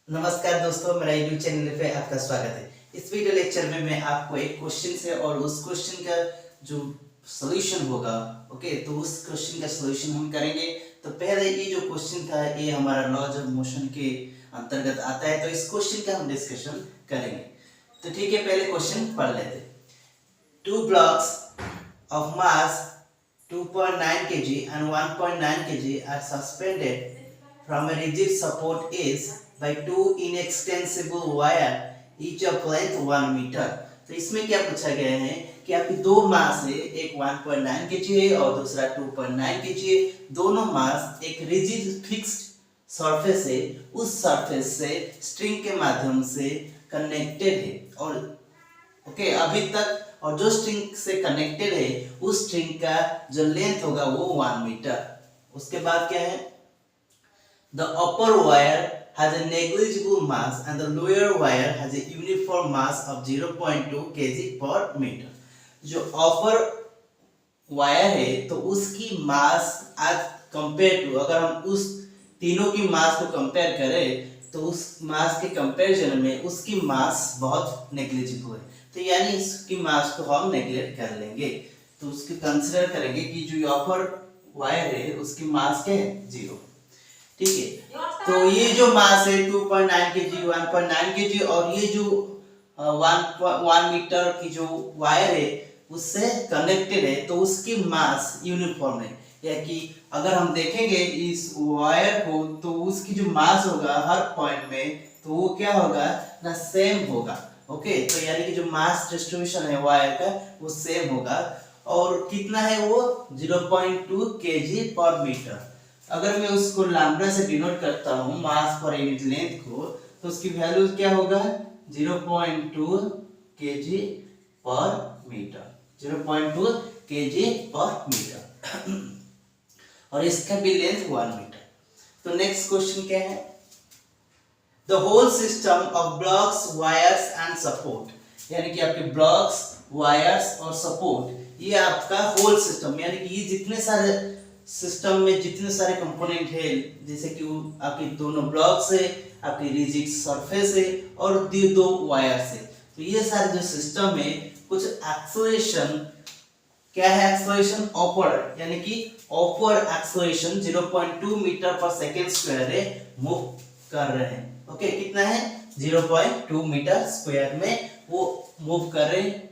नमस्कार दोस्तों, मेरा यूट्यूब चैनल पे आपका स्वागत है। इस वीडियो लेक्चर में मैं आपको एक क्वेश्चन से और उस क्वेश्चन का जो सॉल्यूशन होगा, ओके, तो उस क्वेश्चन का सॉल्यूशन हम करेंगे। तो पहले ये जो क्वेश्चन था ये हमारा लॉज ऑफ मोशन के अंतर्गत आता है, तो इस क्वेश्चन का हम डिस्कशन करेंगे। तो ठीक है, पहले क्वेश्चन पढ़ लेते। Two blocks of mass 2.9 kg and 1.9 kg are suspended from a rigid support is by two inextensible wire each of length 1 meter। तो इसमें क्या पूछा गया है कि आपकी दो मास है, एक 1.9 kg है और दूसरा 2.9 kg है। दोनों मास एक रिजिड फिक्स्ड सरफेस है, उस सरफेस से स्ट्रिंग के माध्यम से कनेक्टेड है। और ओके, अभी तक और जो स्ट्रिंग से कनेक्टेड है उस स्ट्रिंग का जो लेंथ होगा वो 1 मीटर। उसके बाद क्या है, the upper wire has a negligible mass and the lower wire has a uniform mass of 0.2 kg per meter। जो अपर वायर है तो उसकी मास आज कंपेयर टू, अगर हम उस तीनों की मास को कंपेयर करें तो उस मास के कंपैरिजन में उसकी मास बहुत नेग्लिजिबल है। तो यानी इसकी मास को हम नेग्लेक्ट कर लेंगे, तो उसको कंसीडर करेंगे कि जो अपर वायर है उसकी मास क्या है, 0। ठीक है, तो ये जो मास है 2.9 kg 1.9 kg और ये जो 1 मीटर की जो वायर है उससे कनेक्टेड है, तो उसकी मास यूनिफॉर्म है। या कि अगर हम देखेंगे इस वायर को तो उसकी जो मास होगा हर पॉइंट में, तो वो क्या होगा ना, सेम होगा। ओके, तो यानी कि जो मास डिस्ट्रीब्यूशन है वायर का वो सेम होगा। और कितना है वो, 0.2 kg पर मीटर। अगर मैं उसको लैम्ब्डा से डिनोट करता हूँ मास पर यूनिट लेंथ को, तो उसकी वैल्यू क्या होगा, 0.2 kg पर मीटर, 0.2 kg पर मीटर और इसका भी लेंथ 1 मीटर। तो नेक्स्ट क्वेश्चन क्या है, the whole system of blocks wires and support. यानी कि आपके ब्लॉक्स वायर्स और सपोर्ट ये आपका होल सिस्टम, यानी कि ये जितने सारे सिस्टम में जितने सारे कंपोनेंट है, जैसे कि आपके दोनों ब्लॉक्स है, आपकी रिजिड सरफेस है और दो वायर्स है, तो ये सारे जो सिस्टम है कुछ एक्सेलरेशन, क्या है एक्सेलरेशन, अपवर्ड, यानी कि अपवर्ड एक्सेलरेशन 0.2 मीटर पर सेकंड स्क्वायर है, मूव कर रहे हैं। ओके, कितना है, 0.2 मीटर स्क्वायर में वो मूव कर रहे हैं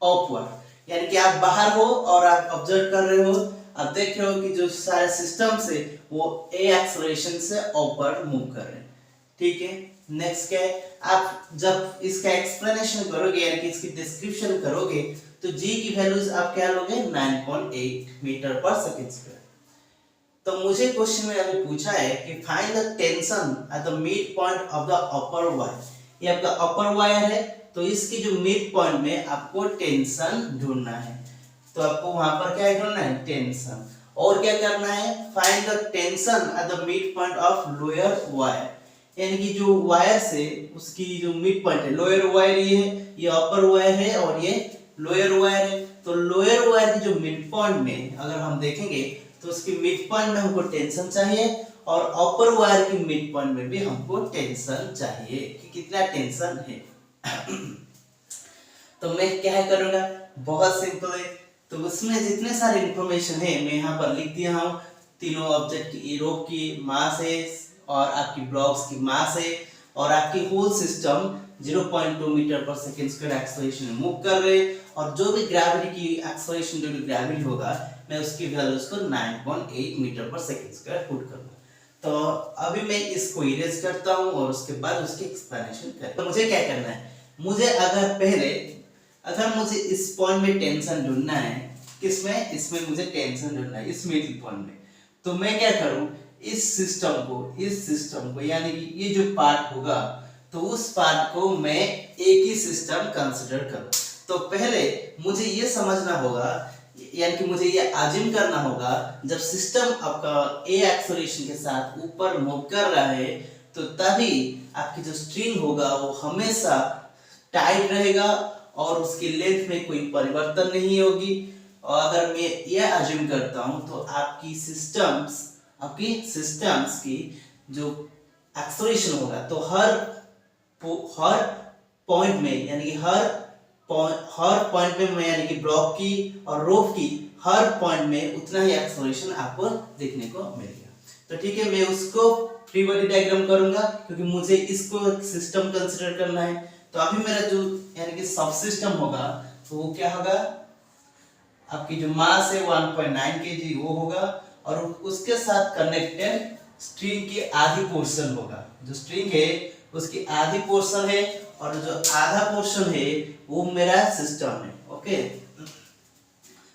अपवर्ड। यानी कि आप बाहर हो और आप ऑब्जर्व कर रहे हो, आप देख रहे हो कि जो सारे सिस्टम्स है वो ए एक्सेलरेशन से अपवर्ड मूव कर रहे हैं। ठीक है, नेक्स्ट क्या है, आप जब इसका एक्सप्लेनेशन करोगे यानी कि इसकी डिस्क्रिप्शन करोगे तो जी की वैल्यूज आप क्या लोगे, 9.8 मीटर पर सेकंड स्क्वायर। तो मुझे क्वेश्चन में अभी पूछा है कि find the tension at the mid point of the upper wire. ये आपका अपर वायर है, तो इसकी जो मिड पॉइंट में आपको टेंशन ढूंढना है। तो आपको वहां पर क्या ढूंढना है, टेंशन। और क्या करना है, find the tension at the mid point of lower wire. यानी कि जो वायर से उसकी जो मिड पॉइंट है, लोअर वायर ये है, ये अपर वायर है और ये लोअर वायर है। तो लोअर वायर की जो मिड पॉइंट में अगर हम देखेंगे तो उसकी मिड पॉइंट में हमको टेंशन चाहिए और अपर वायर की मिड पॉइंट में भी हमको टेंशन चाहिए कि कितना टेंशन है। तो मैं क्या करूंगा, बहुत सिंपल है। तो उसमें जितने सारे इंफॉर्मेशन है मैं यहाँ पर लिख दिया हूँ। तीनों ऑब्जेक्ट की रोप की मास है और आपकी ब्लॉक्स की मास है और आपकी होल सिस्टम 0.2 मीटर पर सेकंड स्क्वायर एक्सेलरेशन में मूव कर रहे हैं। और जो भी ग्रेविटी की एक्सेलरेशन ड्यू टू ग्रेविटी होगा मैं उसकी वैल्यूज को 9.8 मीटर पर सेकंड स्क्वायर पुट करूंगा। तो अभी मैं इसको इरेज करता हूँ और उसके बाद उसकी एक्सप्लेनेशन करें। तो मुझे क्या करना है, मुझे अगर मुझे इस पॉइंट में टेंशन ढूंढना है, किसमें, इसमें मुझे टेंशन ढूंढना है, इस मिडिल पॉइंट में, तो मैं क्या करूं, इस सिस्टम को यानी कि ये जो पार्ट होगा तो उस पार्ट को मैं एक ही सिस्टम कंसीडर करूं। तो पहले मुझे ये समझना होगा, यानी कि मुझे ये अज्यूम करना होगा, जब सिस्टम आपका ए एक्सेलरेशन के साथ ऊपर मूव कर रहा है तो तभी आपकी जो स्ट्रिंग होगा वो हमेशा टाइट रहेगा और उसकी लेंथ में कोई परिवर्तन नहीं होगी। और अगर मैं ये अज्यूम करता हूं तो आपकी सिस्टम्स की जो एक्सेलरेशन होगा तो हर पॉइंट में यानी कि हर पॉइंट में मैं यानी कि ब्लॉक की और रोप की हर पॉइंट में उतना ही एक्सेलरेशन आपको देखने को मिलेगा। तो ठीक है, मैं उसको फ्री बॉडी डायग्राम करूंगा क्योंकि मुझे इसको सिस्टम कंसीडर करना है। तो अभी मेरा जो यानी कि सब सिस्टम होगा तो वो क्या होगा, आपकी जो मास है 1.9 kg वो होगा और उसके साथ कनेक्टेड स्ट्रिंग की आधी पोर्शन होगा। जो स्ट्रिंग है उसकी आधी पोर्शन है और जो आधा पोर्शन है वो मेरा सिस्टम है। ओके,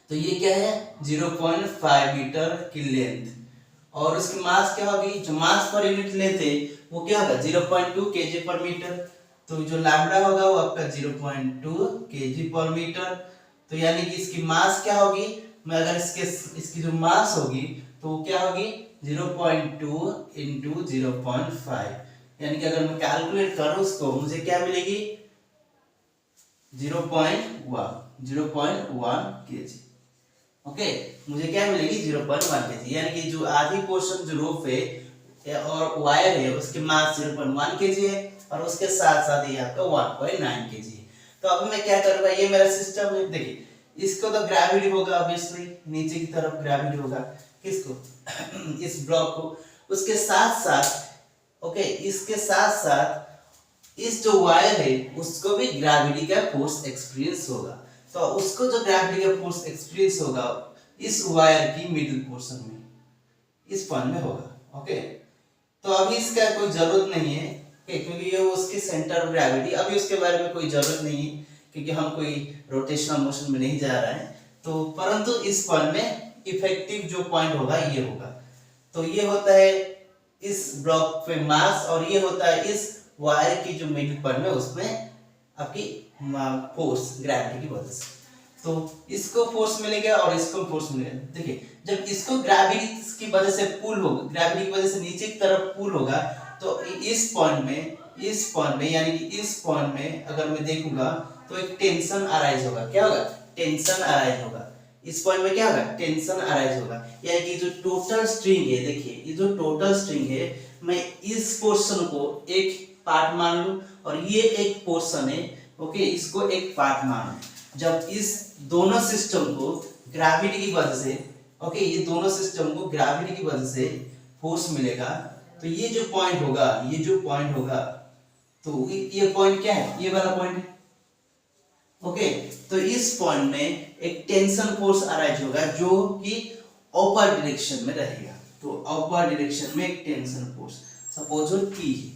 तो ये क्या है 0.5 मीटर की लेंथ और उसकी मास क्या होगी, जो मास पर यूनिट लेंथ है वो क्या होगा 0.2 kg पर मीटर। तो जो लैम्बडा होगा वो आपका 0.2 kg पर मीटर। तो यानी कि इसकी मास क्या होगी, मैं अगर इसकी जो मास होगी तो वो क्या होगी 0.2 इंटू 0.5, यानी कि अगर मैं कैलकुलेट करूं उसको मुझे क्या मिलेगी 0.1 kg। ओके, मुझे क्या मिलेगी 0.1 kg, यानी कि जो आधी पोर्शन जो रोप है और वायर है उसकी मास 0.1 kg है और उसके साथ साथ ये आपका 1.9 kg है। तो अब मैं क्या करूंगा, ये मेरा सिस्टम है। देखिए इसको तो ग्रेविटी होगा ऑब्वियसली, नीचे की तरफ ग्रेविटी होगा किसको इस ब्लॉक को। उसके साथ साथ ओके, इसके साथ साथ इस जो वायर है उसको भी ग्रेविटी का फोर्स एक्सपीरियंस होगा। तो उसको जो ग्रेविटी का फोर्स एक्सपीरियंस होगा इस वायर की मिडिल पोर्शन में, इस पॉइंट में होगा। ओके, तो अभी इसका कोई जरूरत नहीं है क्योंकि ये उसके सेंटर ऑफ ग्रेविटी, अभी उसके बारे में कोई जरूरत नहीं है क्योंकि हम कोई रोटेशनल मोशन में नहीं जा रहे हैं। तो परंतु इस पॉइंट में इफेक्टिव जो पॉइंट होगा ये होगा। तो ये होता है इस ब्लॉक पे मास और ये होता है इस वायर की जो मिडिल पॉइंट में उसमें आपकी फोर्स ग्रेविटी की वजह से। तो इसको फोर्स मिलेगा और इसको फोर्स मिलेगा। देखिए जब इसको ग्रेविटी की वजह से पुल होगा, ग्रेविटी की वजह से नीचे की तरफ पुल होगा तो इस पॉइंट में यानी कि इस पॉइंट में अगर मैं देखूंगा तो एक टेंशन अराइज होगा। क्या होगा, टेंशन अराइज होगा। इस पॉइंट में क्या होगा, टेंशन अराइज होगा। यानी कि जो टोटल स्ट्रिंग है, देखिए ये जो टोटल स्ट्रिंग है मैं इस पोर्शन को एक पार्ट मान लूं और ये एक पोर्शन है। ओके, इसको एक पार्ट मान लूं। जब इस दोनों सिस्टम को ग्रेविटी की वजह से ओके, ये दोनों सिस्टम को ग्रेविटी की वजह से फोर्स मिलेगा तो ये जो पॉइंट होगा तो ये पॉइंट क्या है, ये वाला पॉइंट है। ओके, तो इस पॉइंट में एक टेंशन फोर्स अराइज होगा जो कि अपर डायरेक्शन में रहेगा। तो अपर डायरेक्शन में एक टेंशन फोर्स सपोज टी है।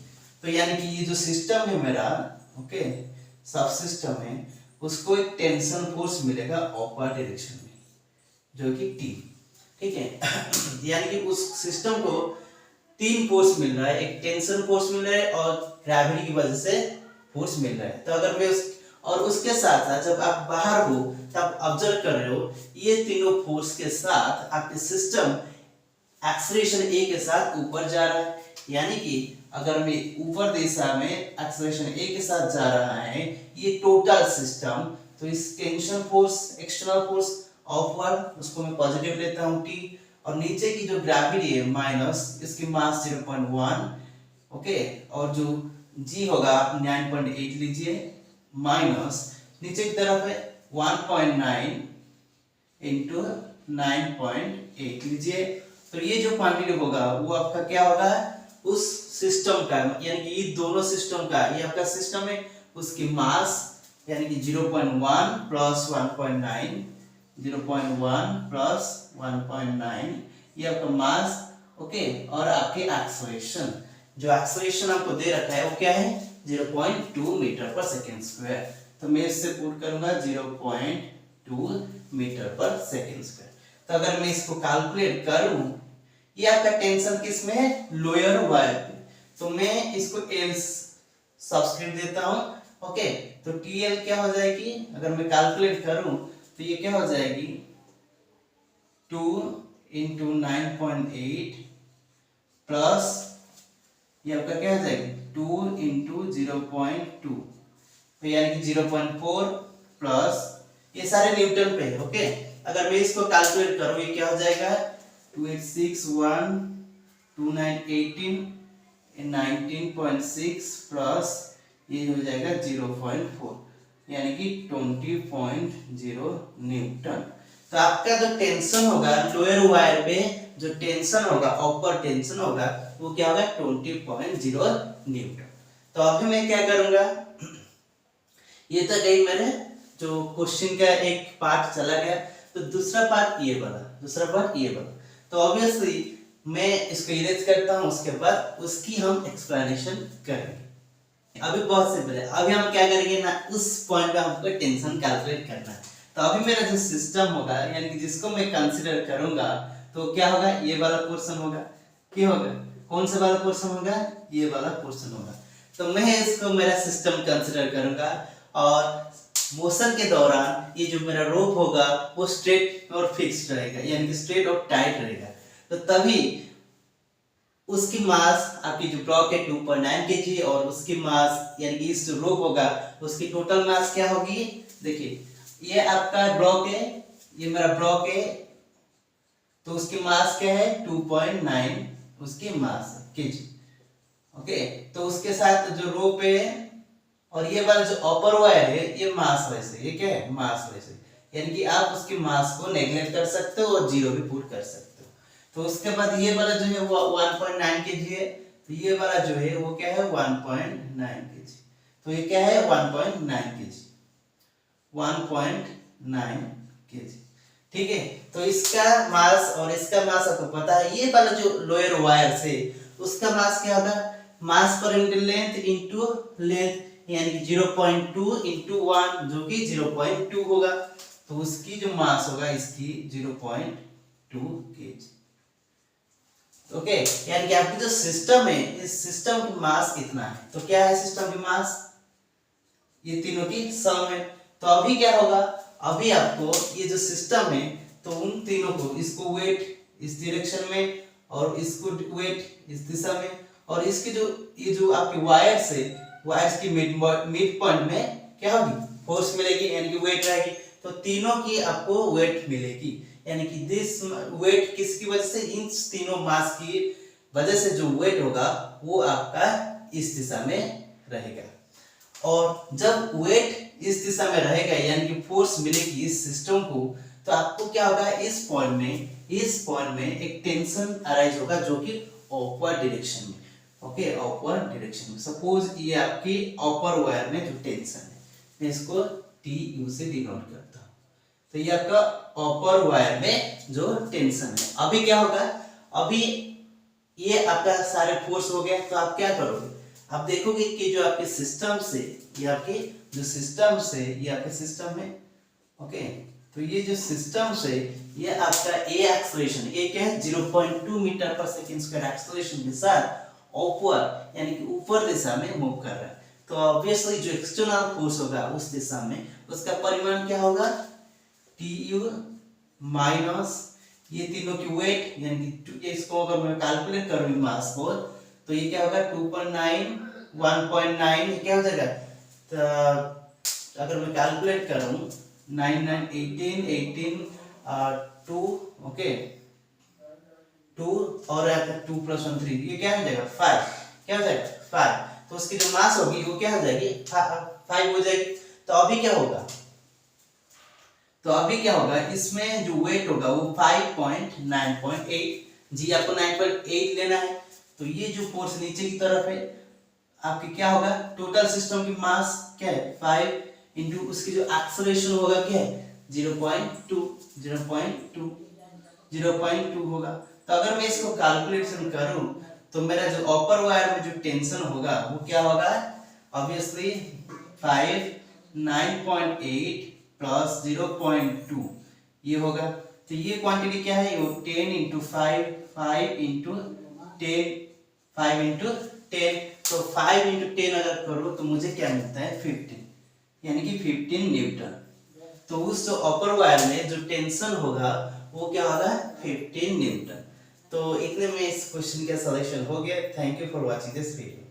तो यानी कि ये जो सिस्टम है मेरा ओके, सब सिस्टम है उसको एक टेंशन फोर्स मिलेगा अपर डायरेक्शन में जो कि टी। ठीक है यानी कि उस सिस्टम को तीन फोर्स मिल रहा है, एक टेंशन फोर्स मिल रहा है और ग्रेविटी की वजह से फोर्स मिल रहा है। तो अगर मैं और उसके साथ साथ जब आप बाहर हो तब ऑब्जर्व कर रहे हो ये तीनों फोर्स के साथ आपके सिस्टम एक्सेलरेशन ए के साथ ऊपर जा रहा है। यानी कि अगर मैं ऊपर दिशा में एक्सेलरेशन ए के साथ जा रहा है ये टोटल सिस्टम, तो इस tension force external force upward उसको मैं पॉजिटिव लेता हूं टी, और नीचे की जो ग्रेविटी है माइनस इसकी मास 0.1 ओके, और जो जी होगा आप 9.8 लीजिए माइनस नीचे की तरफ है 1.9 इंटू 9.8 लीजिए। तो ये जो क्वांटिटी होगा वो आपका क्या होगा उस सिस्टम का, यानी कि ये दोनों सिस्टम का, ये आपका सिस्टम है उसकी मास यानी कि 0.1 प्लस 1.9 0.1 प्लस 1.9 ये आपका मास ओके, और आपके एक्सेलरेशन, जो एक्सेलरेशन आपको दे रखा है वो क्या है 0.2 मीटर पर सेकेंड स्क्वायर। तो मैं इससे पुट करूंगा 0.2 मीटर पर सेकेंड स्क्वायर। तो अगर मैं इसको कैलकुलेट करूं ये आपका टेंशन किस में है लोअर वायर पे, तो मैं इसको एल सब्सक्रिप्ट देता हूं ओके। तो टीएल क्या हो जाएगी अगर मैं कैलकुलेट करूं तो ये क्या हो जाएगी 2 इंटू 9.8 प्लस ये आपका क्या हो जाएगी 2 इंटू 0.2, तो यानी कि 0.4 प्लस ये सारे न्यूटन पे है ओके। अगर मैं इसको कैलकुलेट करूं ये क्या हो जाएगा 2861 2918 19.6 प्लस ये हो जाएगा 0.4 यानी कि 20.0 न्यूटन। तो आपका जो टेंशन होगा लोअर वायर पे, जो टेंशन होगा अपर टेंशन होगा वो क्या होगा 20.0 न्यूटन। तो अभी मैं क्या करूंगा, ये तो गई मेरे जो क्वेश्चन का एक पार्ट चला गया, तो दूसरा पार्ट ये वाला। तो ऑब्वियसली मैं इसको इरेज करता हूँ, उसके बाद उसकी हम एक्सप्लेनेशन करेंगे। अभी बहुत सिंपल है, अभी हम क्या करेंगे ना, उस पॉइंट पे हमको टेंशन कैलकुलेट करना है। तो अभी मेरा जो सिस्टम होगा यानी कि जिसको मैं कंसीडर करूंगा तो क्या होगा, ये वाला पोर्शन होगा। क्या होगा, कौन सा वाला पोर्शन होगा, ये वाला पोर्शन होगा। तो मैं इसको मेरा सिस्टम कंसीडर करूंगा और मोशन के दौरान ये जो मेरा रोप होगा वो स्ट्रेट और फिक्स्ड रहेगा, यानी कि स्ट्रेट और टाइट रहेगा। तो तभी उसकी मास आपकी जो ब्लॉक है 2.9 kg और उसकी मास यानी कि इस जो रोप होगा उसकी टोटल मास क्या होगी। देखिए ये आपका ब्लॉक है, ये मेरा ब्लॉक है, तो उसकी मास क्या है 2.9 उसकी मास kg। ओके, तो उसके साथ जो रोप है और ये वाला जो अपर वायर है ये मास वैसे, ये क्या है मास वैसे, यानी कि आप उसकी मास को नेगलेक्ट कर सकते हो और जीरो भी पुट कर सकते हो। तो उसके बाद ये वाला जो है वो 1.9 kg है, तो ये वाला जो है वो क्या है 1.9 kg। तो ये क्या है 1.9 kg, 1.9 kg। ठीक है, तो इसका मास और इसका मास आपको पता है, ये वाला जो लोअर वायर से उसका मास क्या होगा, मास per unit length into length, यानी कि 0.2 इंटू 1 जो कि 0.2 होगा। तो उसकी जो मास होगा इसकी 0.2 kg। ओके, यानी कि आपकी जो सिस्टम है इस सिस्टम की मास कितना है, तो क्या है सिस्टम की मास, ये तीनों की सम है। तो अभी क्या होगा, अभी आपको ये जो सिस्टम है तो उन तीनों को, इसको वेट इस डायरेक्शन में और इसको वेट इस दिशा में, और इसके जो ये जो आपकी वायर्स है वायर्स की मिड पॉइंट में क्या होगी फोर्स मिलेगी, यानी कि वेट रहेगी। तो तीनों की आपको वेट मिलेगी, यानी कि दिस वेट किसकी वजह से, इन तीनों मास की वजह से जो वेट होगा वो आपका इस दिशा में रहेगा। और जब वेट इस दिशा में रहेगा यानी कि फोर्स मिलेगी इस सिस्टम को, तो आपको क्या होगा इस पॉइंट में एक टेंशन अराइज होगा जो कि अपवर्ड डायरेक्शन में। ओके, अपवर्ड डायरेक्शन में सपोज ये आपकी अपर वायर में जो टेंशन है, मैं इसको टी यू से डिनोट करता हूं। तो ये आपका अपर वायर में जो टेंशन है, अभी क्या होगा, अभी ये आपका सारे फोर्स हो गया। तो आप क्या करोगे, आप देखोगे कि जो आपके सिस्टम से ये आपके जो सिस्टम से ये आपके सिस्टम है। ओके, तो ये जो सिस्टम से ये आपका ए एक्सेलरेशन, ए क्या है 0.2 मीटर पर सेकंड स्क्वायर एक्सेलरेशन के साथ अपवर्ड यानी कि ऊपर दिशा में मूव कर रहा है। तो ऑब्वियसली जो एक्सटर्नल फोर्स होगा उस दिशा में उसका परिमाण क्या होगा, टी यू माइनस ये तीनों की वेट, यानी कि इसको अगर मैं कैलकुलेट करूं मास को, तो ये क्या होगा 2.9 1.9 क्या हो जाएगा, तो अगर मैं कैलकुलेट करूं 9 9 18 18 2 ओके 2 और 2 + 1 3, ये क्या हो जाएगा 5, क्या हो जाएगा 5। तो उसकी जो मास होगी वो क्या हो जाएगी 5 हो जाएगी। तो अभी क्या होगा, इसमें जो वेट होगा वो 5.9.8 जी, आपको 9.8 लेना है। तो ये जो फोर्स नीचे की तरफ है आपकी क्या होगा, टोटल सिस्टम की मास क्या है 5 इंटू उसकी जो एक्सेलरेशन होगा क्या है 0.2 होगा। तो अगर मैं इसको कैलकुलेशन करूं तो मेरा जो अपर वायर में जो टेंशन होगा वो क्या होगा, ऑब्वियसली 5 9.8 प्लस 0.2 ये होगा। तो ये क्वांटिटी क्या है, वो 10 इंटू 5 5 इंटू 10 5 इंटू 10। तो 5 इंटू 10 अगर करो तो मुझे क्या मिलता है 15, यानी कि 15 न्यूटन। तो उस जो अपर वायर में जो टेंशन होगा वो क्या होगा 15 न्यूटन। तो इतने में इस क्वेश्चन का सॉल्यूशन हो गया। Thank you for watching this video.